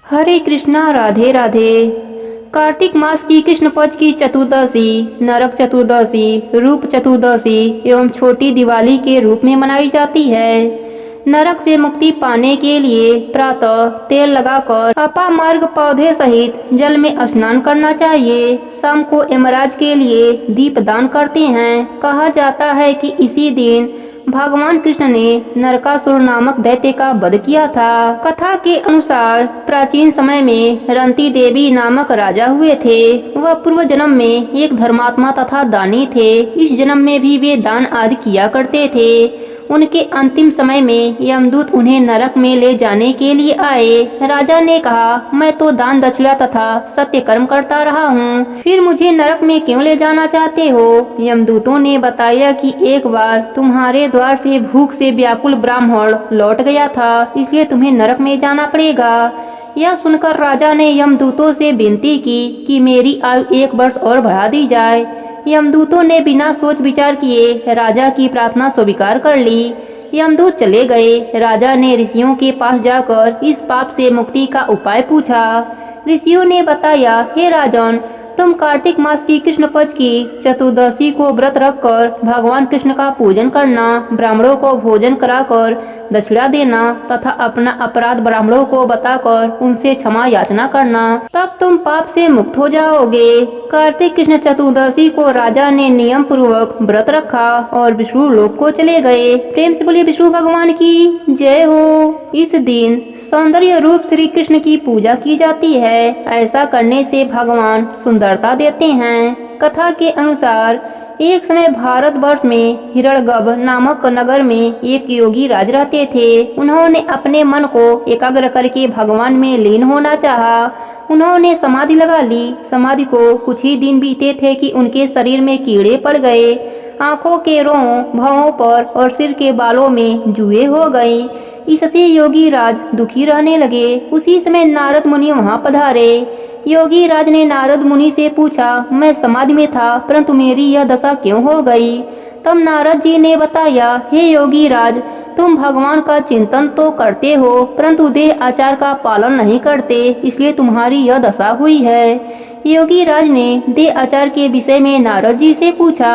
हरे कृष्णा, राधे राधे। कार्तिक मास की कृष्ण पक्ष की चतुर्दशी नरक चतुर्दशी, रूप चतुर्दशी एवं छोटी दिवाली के रूप में मनाई जाती है। नरक से मुक्ति पाने के लिए प्रातः तेल लगाकर अपामार्ग पौधे सहित जल में स्नान करना चाहिए। शाम को यमराज के लिए दीप दान करते हैं। कहा जाता है कि इसी दिन भगवान कृष्ण ने नरकासुर नामक दैत्य का वध किया था। कथा के अनुसार प्राचीन समय में रंती देवी नामक राजा हुए थे। वह पूर्व जन्म में एक धर्मात्मा तथा दानी थे। इस जन्म में भी वे दान आदि किया करते थे। उनके अंतिम समय में यमदूत उन्हें नरक में ले जाने के लिए आए। राजा ने कहा, मैं तो दान दक्षिणा तथा सत्य कर्म करता रहा हूँ, फिर मुझे नरक में क्यों ले जाना चाहते हो? यमदूतों ने बताया कि एक बार तुम्हारे द्वार से भूख से व्याकुल ब्राह्मण लौट गया था, इसलिए तुम्हें नरक में जाना पड़ेगा। यह सुनकर राजा ने यमदूतों से विनती की कि मेरी आयु 1 वर्ष और बढ़ा दी जाए। यमदूतों ने बिना सोच विचार किए राजा की प्रार्थना स्वीकार कर ली। यमदूत चले गए। राजा ने ऋषियों के पास जाकर इस पाप से मुक्ति का उपाय पूछा। ऋषियों ने बताया, हे राजन, तुम कार्तिक मास की कृष्ण पक्ष की चतुर्दशी को व्रत रखकर भगवान कृष्ण का पूजन करना, ब्राह्मणों को भोजन कराकर दक्षिणा देना तथा अपना अपराध ब्राह्मणों को बताकर उनसे क्षमा याचना करना, तब तुम पाप से मुक्त हो जाओगे। कार्तिक कृष्ण चतुर्दशी को राजा ने नियम पूर्वक व्रत रखा और विष्णु लोक को चले गए। प्रेम से बोलिए विष्णु भगवान की जय हो। इस दिन सौंदर्य रूप श्री कृष्ण की पूजा की जाती है। ऐसा करने से भगवान सुंदरता देते हैं। कथा के अनुसार एक समय भारतवर्ष में हिरण्यगर्भ नामक नगर में एक योगी राज रहते थे। उन्होंने अपने मन को एकाग्र करके भगवान में लीन होना चाहा। उन्होंने समाधि लगा ली। समाधि को कुछ ही दिन बीते थे कि उनके शरीर में कीड़े पड़ गए। आंखों के रोंों, भौं पर और सिर के बालों में जुएं हो गई। इससे योगी राज दुखी रहने लगे। उसी समय नारद मुनि वहां पधारे। योगी राज ने नारद मुनि से पूछा, मैं समाधि में था परंतु मेरी यह दशा क्यों हो गई? तब नारद जी ने बताया, हे योगी राज, तुम भगवान का चिंतन तो करते हो परंतु देह आचार का पालन नहीं करते, इसलिए तुम्हारी यह दशा हुई है। योगी राज ने देह आचार के विषय में नारद जी से पूछा।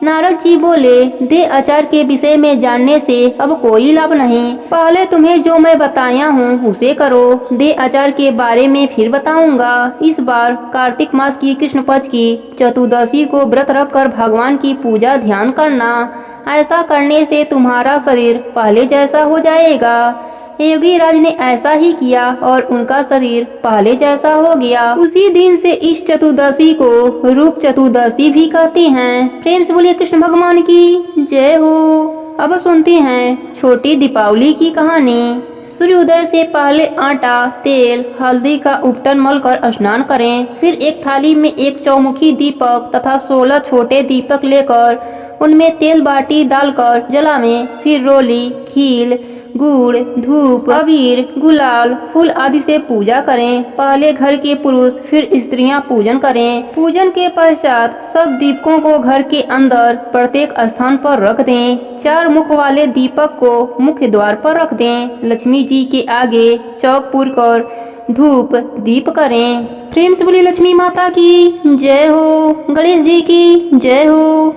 नारद जी बोले, देह आचार के विषय में जानने से अब कोई लाभ नहीं। पहले तुम्हें जो मैं बताया हूँ उसे करो। देह आचार के बारे में फिर बताऊंगा। इस बार कार्तिक मास की कृष्ण पक्ष की चतुर्दशी को व्रत रखकर भगवान की पूजा ध्यान करना। ऐसा करने से तुम्हारा शरीर पहले जैसा हो जाएगा। योगी राज ने ऐसा ही किया और उनका शरीर पहले जैसा हो गया। उसी दिन से इस चतुर्दशी को रूप चतुर्दशी भी कहते हैं। प्रेम से बोलिए कृष्ण भगवान की जय हो। अब सुनते हैं छोटी दीपावली की कहानी। सूर्योदय से पहले आटा, तेल, हल्दी का उपटन मलकर स्नान करें। फिर एक थाली में एक चौमुखी दीपक तथा 16 छोटे दीपक लेकर उनमें तेल बाटी डालकर जलावें। फिर रोली, खील, गुड़, धूप, अबीर, गुलाल, फूल आदि से पूजा करें। पहले घर के पुरुष फिर स्त्रियां पूजन करें। पूजन के पश्चात सब दीपकों को घर के अंदर प्रत्येक स्थान पर रख दें। 4 मुख वाले दीपक को मुख्य द्वार पर रख दें। लक्ष्मी जी के आगे चौक पूर कर धूप दीप करें। प्रेम से बोली लक्ष्मी माता की जय हो। गणेश जी की जय हो।